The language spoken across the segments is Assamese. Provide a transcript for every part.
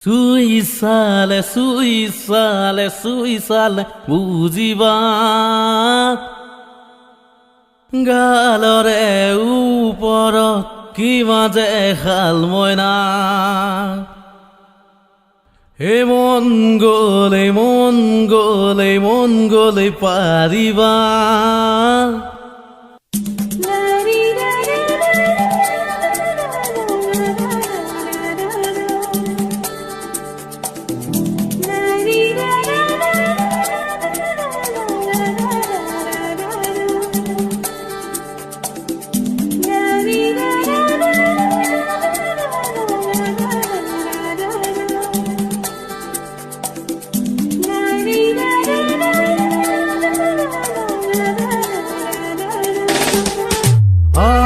চুই চালে বুজিবা গালৰে ওপৰত কিবা যে খাল মইনা হে মন গলে পাৰিবা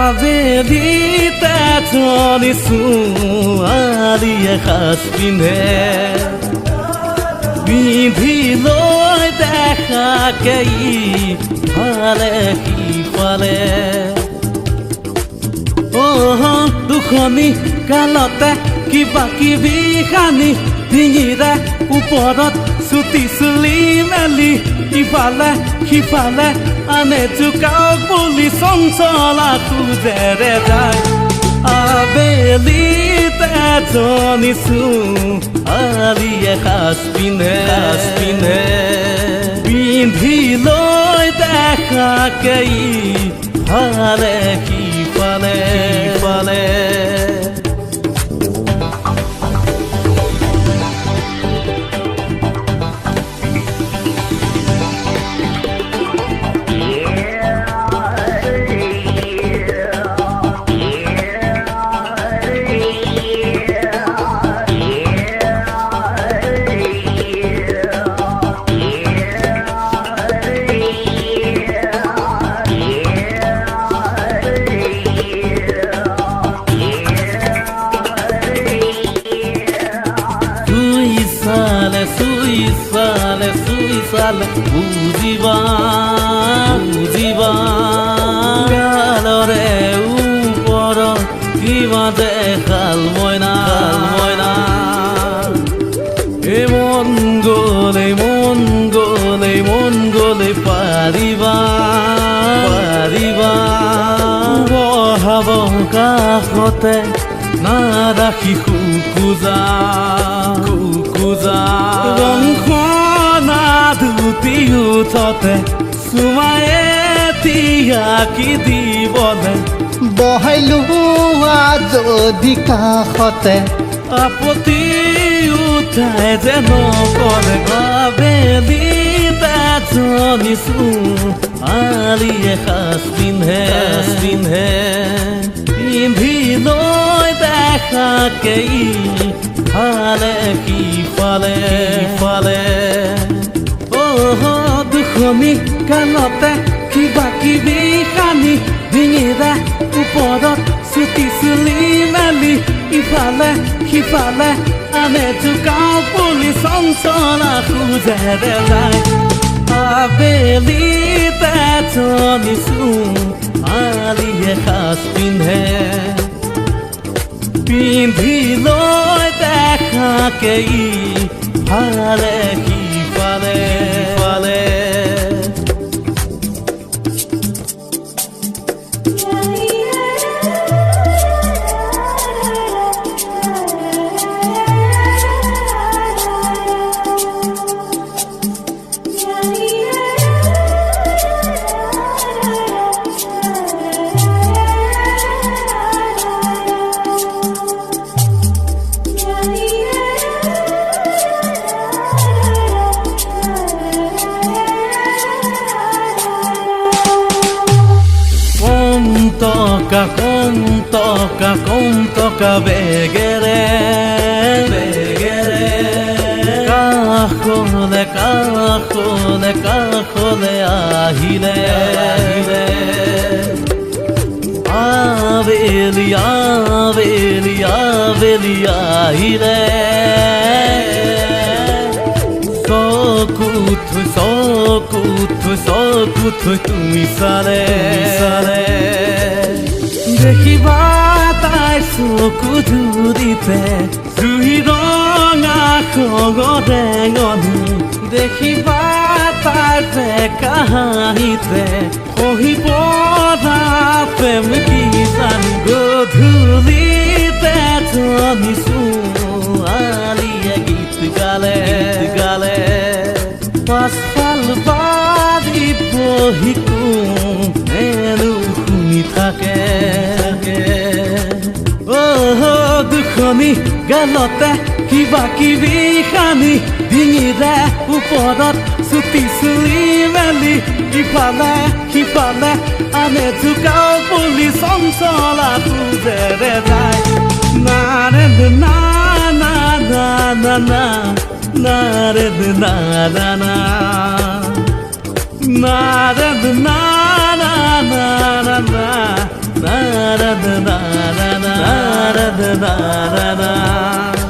আবেলিতে জনি ছোৱালীয়ে সাজ পিন্ধে পিন্ধি লৈ দেখাকে ইফালে সিফালে দুখনি গালতে কিবা কিবি সানি ডিঙিৰে ওপৰত চুটি চুলি মেলি ইফালে সিফালে আনে জোকাওক বুলি চঞ্চলা খোজেৰে যায় আবেলিতে জনি ছোৱালীয়ে সাজ পিন্ধে পিন্ধি লৈ দেখাকে ইফালে সিফালে চুই চালে বুজিবা গালৰে ওপৰত কিবা যে খাল মইনা হে মন গলে পাৰিবা বহাব কাষতে নাৰাখি খোজা ৰংখনা ধুতি উঠতে চুমায়ে তিয়াকি দিবলে বহাইলো যদি কাষতে আপত্তি উঠাই যে নকৰে আবেলিতে জনি ছোৱালীয়ে সাজ পিন্ধে পিন্ধি লৈ দেখাকে ইফালে সিফালে দুখনি গালতে কিবা কিবি সানি ডিঙিৰে ওপৰত চুটি চুলি মেলি ইফালে সিফালে আনে জোকাওক বুলি চঞ্চলা খোজেৰে যায় আবেলিতে জনি ছোৱালীয়ে সাজ পিন্ধে পিন্ধি লৈ দেখাকে ইফালে সিফালে কম টকা বেগেৰে কাষলে আহিলে আবেলি আহিলে চকু থৈ তুমি চালে দেখিবা তাই চকু জুৰিতে জুই ৰঙা পানীতে খহি পৰা প্ৰেম কিজান গধূলিতে ধনী ছোৱালীয়ে গীত গালে পাছফাল বাজি বহি কোনেনো শুনি থাকে দুখনি গালতে কিবা কিবি খানি ডিঙিৰে ওপৰত চুটি চুলি মেলি ইফালে সিফালে আনে জোকাও পুলি চঞ্চলা খোজেৰে যায় নাৰে না না না না না নাৰে না না না নাৰে না না না না না নাৰে na na na na na na